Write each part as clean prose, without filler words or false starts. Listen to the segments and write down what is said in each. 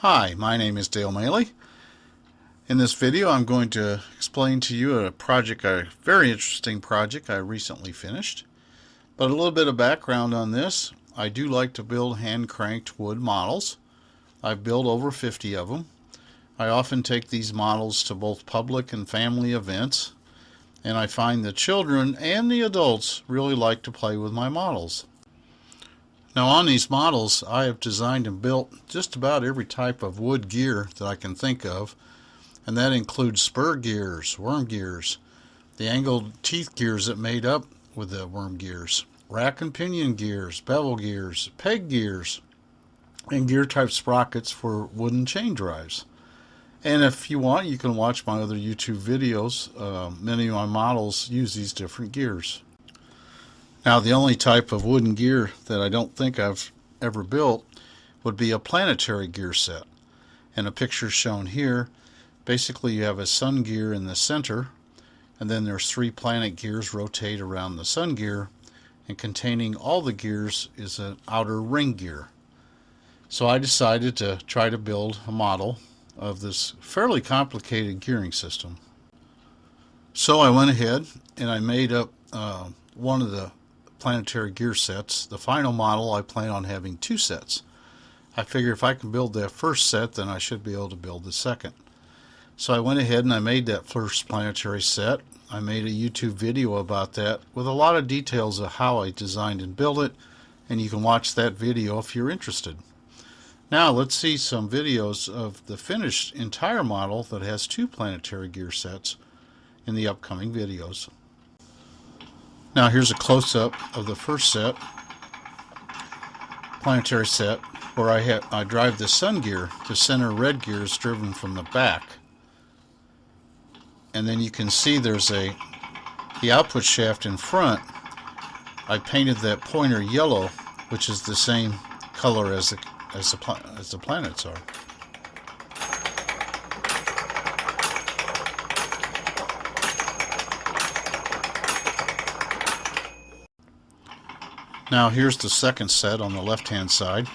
Hi, my name is Dale Maley. In this video I'm going to explain to you a very interesting project I recently finished. But a little bit of background on this. I do like to build hand-cranked wood models. I've built over 50 of them. I often take these models to both public and family events, and I find the children and the adults really like to play with my models. Now on these models I have designed and built just about every type of wood gear that I can think of, and that includes spur gears, worm gears, the angled teeth gears that made up with the worm gears, rack and pinion gears, bevel gears, peg gears, and gear type sprockets for wooden chain drives. And if you want, you can watch my other YouTube videos. Many of my models use these different gears. Now the only type of wooden gear that I don't think I've ever built would be a planetary gear set. And a picture shown here, basically you have a sun gear in the center, and then there's 3 planet gears rotate around the sun gear, and containing all the gears is an outer ring gear. So I decided to try to build a model of this fairly complicated gearing system. So I went ahead and I made up one of the planetary gear sets. The final model I plan on having 2 sets. I figure if I can build that first set, then I should be able to build the second. So I went ahead and I made that first planetary set. I made a YouTube video about that with a lot of details of how I designed and built it, and you can watch that video if you're interested. Now let's see some videos of the finished entire model that has 2 planetary gear sets in the upcoming videos. Now here's a close-up of the first set, planetary set, where I drive the sun gear to center red gears driven from the back. And then you can see there's the output shaft in front. I painted that pointer yellow, which is the same color as the planets are. Now here's the second set on the left hand side,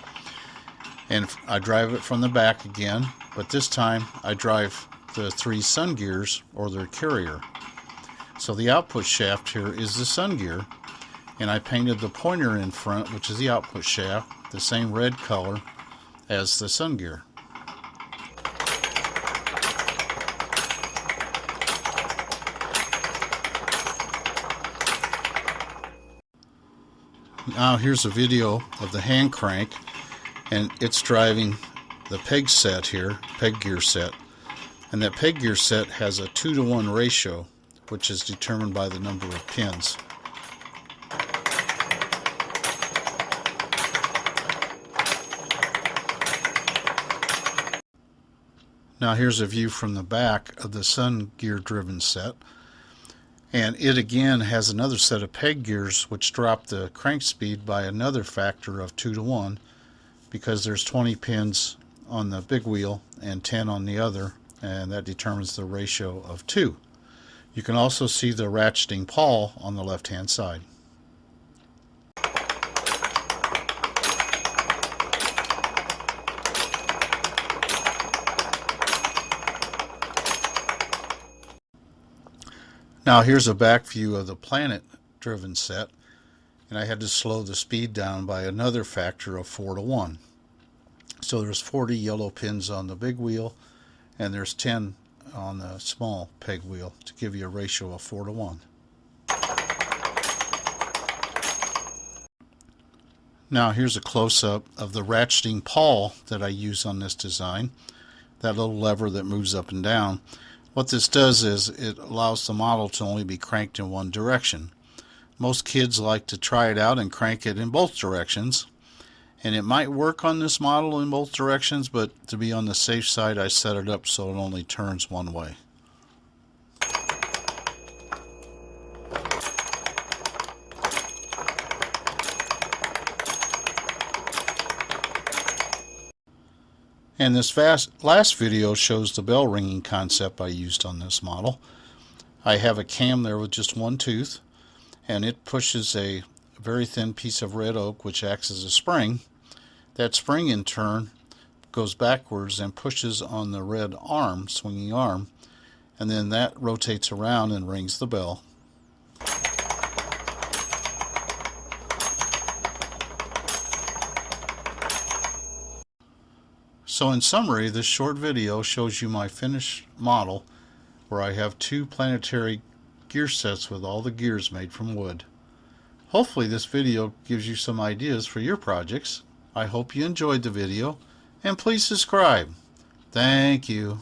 and I drive it from the back again, but this time I drive the 3 sun gears, or their carrier. So the output shaft here is the sun gear, and I painted the pointer in front, which is the output shaft, the same red color as the sun gear. Now here's a video of the hand crank, and it's driving the peg set here, peg gear set. And that peg gear set has a 2-to-1 ratio, which is determined by the number of pins. Now here's a view from the back of the sun gear driven set, and it again has another set of peg gears which drop the crank speed by another factor of 2-to-1, because there's 20 pins on the big wheel and 10 on the other, and that determines the ratio of 2. You can also see the ratcheting pawl on the left hand side. Now here's a back view of the planet driven set, and I had to slow the speed down by another factor of 4-to-1. So there's 40 yellow pins on the big wheel, and there's 10 on the small peg wheel to give you a ratio of 4-to-1. Now here's a close-up of the ratcheting pawl that I use on this design, that little lever that moves up and down. What this does is it allows the model to only be cranked in one direction. Most kids like to try it out and crank it in both directions, and it might work on this model in both directions, but to be on the safe side I set it up so it only turns one way. And this last video shows the bell ringing concept I used on this model. I have a cam there with just one tooth, and it pushes a very thin piece of red oak which acts as a spring. That spring in turn goes backwards and pushes on the red arm, swinging arm, and then that rotates around and rings the bell. So in summary, this short video shows you my finished model where I have two planetary gear sets with all the gears made from wood. Hopefully this video gives you some ideas for your projects. I hope you enjoyed the video, and please subscribe. Thank you.